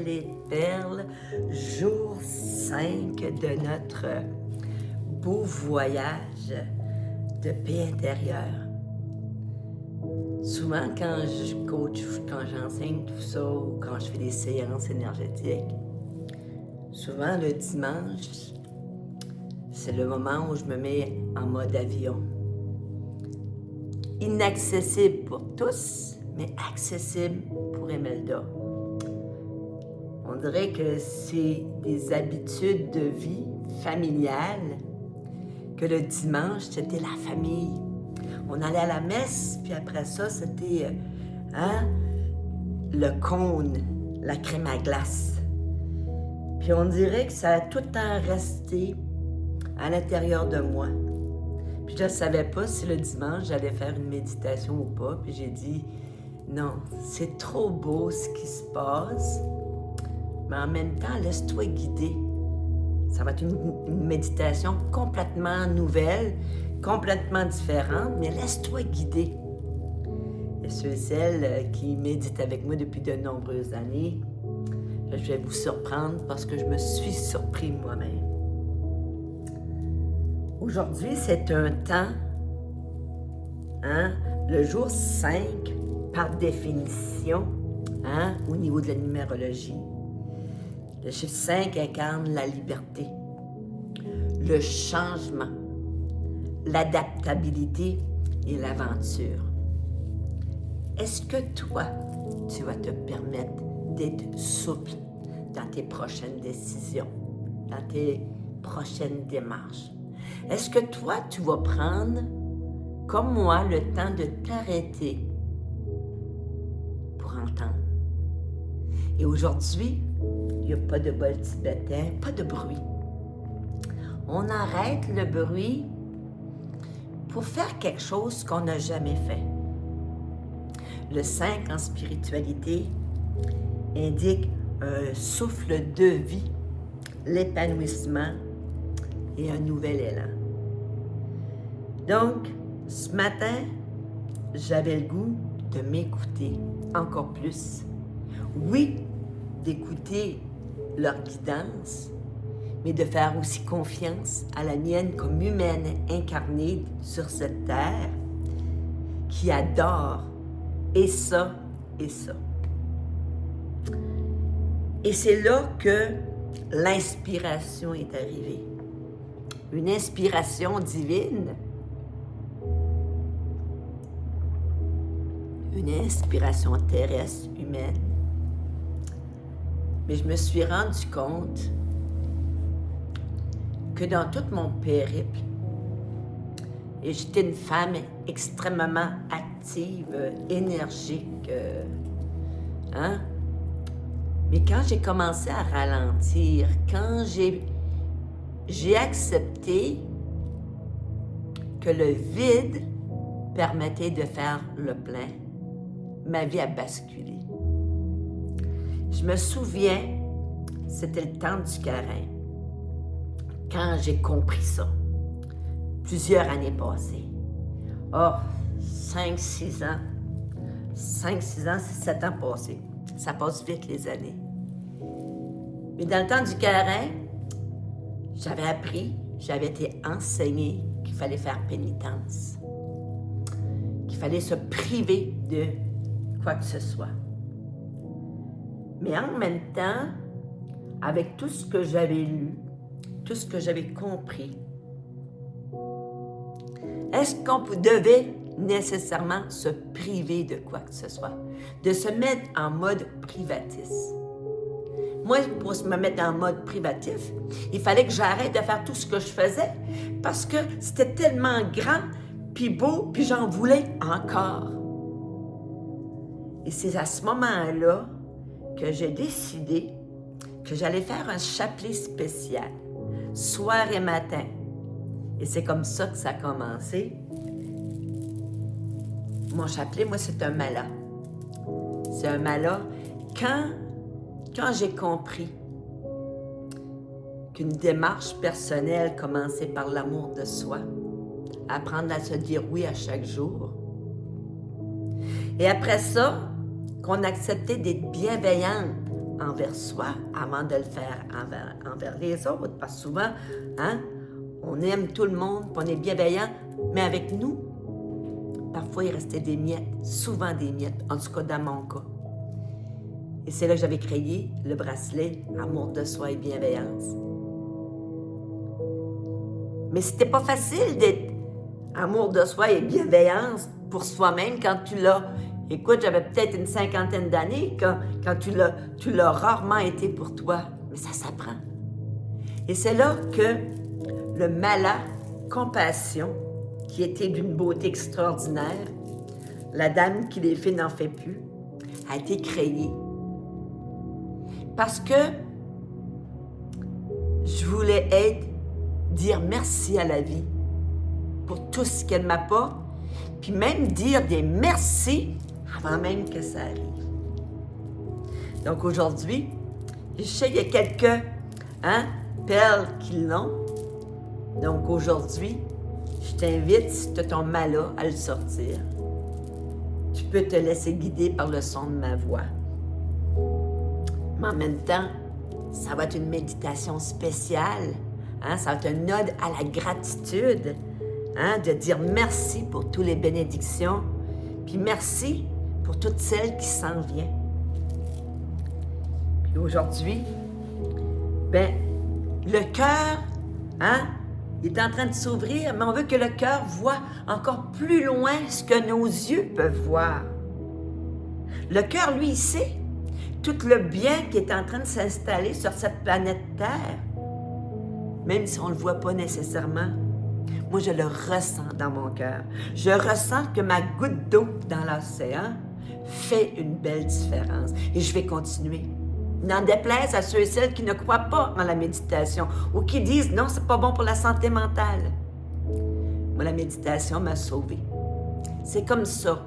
les perles, jour 5 de notre beau voyage de paix intérieure. Souvent, quand je coach, quand j'enseigne tout ça, ou quand je fais des séances énergétiques, souvent le dimanche, c'est le moment où je me mets en mode avion. Inaccessible pour tous, mais accessible pour Imelda. On dirait que c'est des habitudes de vie familiales, que le dimanche, c'était la famille. On allait à la messe, puis après ça, c'était le cône, la crème à glace. Puis on dirait que ça a tout le temps resté à l'intérieur de moi. Puis je ne savais pas si le dimanche, j'allais faire une méditation ou pas. Puis j'ai dit, non, c'est trop beau ce qui se passe, mais en même temps, laisse-toi guider. Ça va être une méditation complètement nouvelle, complètement différente, mais laisse-toi guider. Et ceux et celles qui méditent avec moi depuis de nombreuses années, je vais vous surprendre parce que je me suis surpris moi-même. Aujourd'hui, c'est un temps, le jour 5, par définition, au niveau de la numérologie. Le chiffre 5 incarne la liberté, le changement, l'adaptabilité et l'aventure. Est-ce que toi, tu vas te permettre d'être souple dans tes prochaines décisions, dans tes prochaines démarches? Est-ce que toi, tu vas prendre, comme moi, le temps de t'arrêter pour entendre? Et aujourd'hui, il n'y a pas de bol tibétain, pas de bruit. On arrête le bruit pour faire quelque chose qu'on n'a jamais fait. Le 5 en spiritualité indique un souffle de vie, l'épanouissement et un nouvel élan. Donc, ce matin, j'avais le goût de m'écouter encore plus. Oui, d'écouter leur guidance, mais de faire aussi confiance à la mienne comme humaine incarnée sur cette terre qui adore et ça et ça. Et c'est là que l'inspiration est arrivée. Une inspiration divine, une inspiration terrestre humaine. Mais je me suis rendu compte que dans tout mon périple, et j'étais une femme extrêmement active, énergique, mais quand j'ai commencé à ralentir, quand j'ai accepté que le vide permettait de faire le plein, ma vie a basculé. Je me souviens, c'était le temps du carême, quand j'ai compris ça, plusieurs années passées. 5-6 ans. 5-6 ans, c'est 7 ans passés. Ça passe vite, les années. Mais dans le temps du carême, j'avais appris, j'avais été enseignée qu'il fallait faire pénitence, qu'il fallait se priver de quoi que ce soit. Mais en même temps, avec tout ce que j'avais lu, tout ce que j'avais compris, est-ce qu'on devait nécessairement se priver de quoi que ce soit, de se mettre en mode privatiste? Moi, pour me mettre en mode privatif, il fallait que j'arrête de faire tout ce que je faisais parce que c'était tellement grand, puis beau, puis j'en voulais encore. Et c'est à ce moment-là que j'ai décidé que j'allais faire un chapelet spécial, soir et matin. Et c'est comme ça que ça a commencé. Mon chapelet, moi, c'est un mala. C'est un mala. Quand j'ai compris qu'une démarche personnelle commençait par l'amour de soi, apprendre à se dire oui à chaque jour, et après ça, qu'on acceptait d'être bienveillante envers soi avant de le faire envers les autres. Parce que souvent, hein, on aime tout le monde, puis on est bienveillant, mais avec nous, parfois il restait des miettes, souvent des miettes, en tout cas dans mon cas. Et c'est là que j'avais créé le bracelet Amour de soi et bienveillance. Mais c'était pas facile d'être amour de soi et bienveillance pour soi-même quand tu l'as. Écoute, j'avais peut-être une 50aine d'années quand tu l'as rarement été pour toi. Mais ça s'apprend. Et c'est là que le Mala Compassion, qui était d'une beauté extraordinaire, la dame qui les fait n'en fait plus, a été créé. Parce que je voulais dire merci à la vie pour tout ce qu'elle m'apporte, puis même dire des merci avant même que ça arrive. Donc aujourd'hui, je sais qu'il y a quelques perles qui l'ont. Donc aujourd'hui, je t'invite, si tu as ton mala, à le sortir. Tu peux te laisser guider par le son de ma voix. Mais en même temps, ça va être une méditation spéciale. Ça va être un ode à la gratitude. De dire merci pour toutes les bénédictions. Puis merci pour toutes celles qui s'en viennent. Puis aujourd'hui, le cœur, il est en train de s'ouvrir, mais on veut que le cœur voit encore plus loin ce que nos yeux peuvent voir. Le cœur, lui, il sait tout le bien qui est en train de s'installer sur cette planète Terre, même si on ne le voit pas nécessairement. Moi, je le ressens dans mon cœur. Je ressens que ma goutte d'eau dans l'océan fait une belle différence. Et je vais continuer. N'en déplaise à ceux et celles qui ne croient pas en la méditation ou qui disent « Non, c'est pas bon pour la santé mentale ». Moi, la méditation m'a sauvée. C'est comme ça.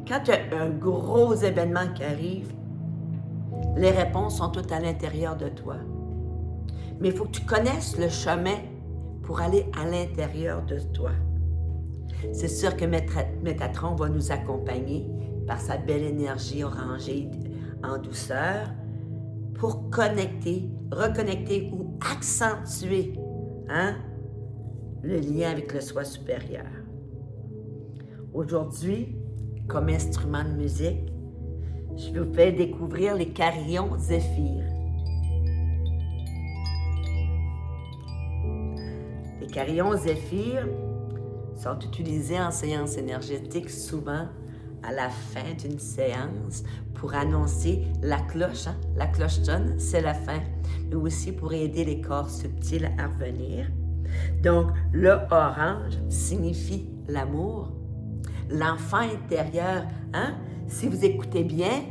Quand tu as un gros événement qui arrive, les réponses sont toutes à l'intérieur de toi. Mais il faut que tu connaisses le chemin pour aller à l'intérieur de toi. C'est sûr que Métatron va nous accompagner par sa belle énergie orangée en douceur pour reconnecter ou accentuer le lien avec le soi supérieur. Aujourd'hui, comme instrument de musique, je vous fais découvrir les carillons zéphyr. Les carillons zéphyr sont utilisés en séance énergétique souvent à la fin d'une séance pour annoncer la cloche. La cloche sonne, c'est la fin, mais aussi pour aider les corps subtils à revenir. Donc, le orange signifie l'amour, l'enfant intérieur. Si vous écoutez bien,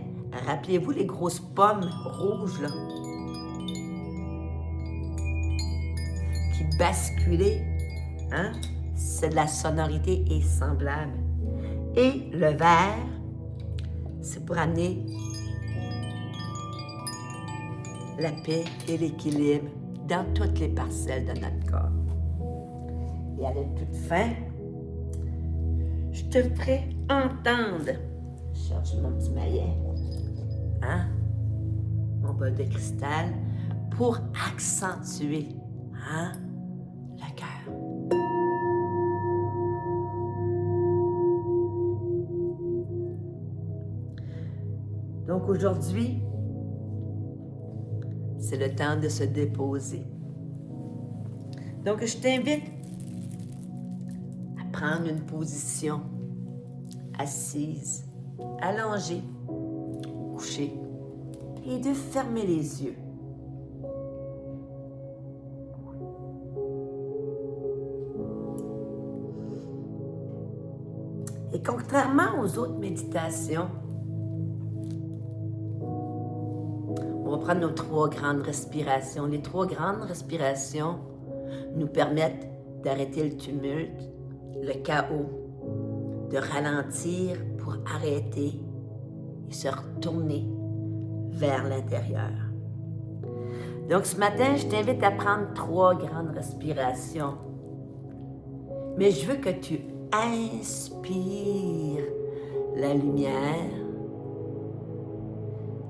rappelez-vous les grosses pommes rouges, là, qui basculaient. C'est de la sonorité est semblable. Et le vert, c'est pour amener la paix et l'équilibre dans toutes les parcelles de notre corps. Et à la toute fin, je te ferai entendre. Je cherche mon petit maillet. Mon bol de cristal pour accentuer le cœur. Donc aujourd'hui, c'est le temps de se déposer. Donc je t'invite à prendre une position assise, allongée, couchée, et de fermer les yeux. Et contrairement aux autres méditations, on va prendre nos 3 grandes respirations. Les 3 grandes respirations nous permettent d'arrêter le tumulte, le chaos, de ralentir pour arrêter et se retourner vers l'intérieur. Donc ce matin, je t'invite à prendre 3 grandes respirations. Mais je veux que tu inspires la lumière,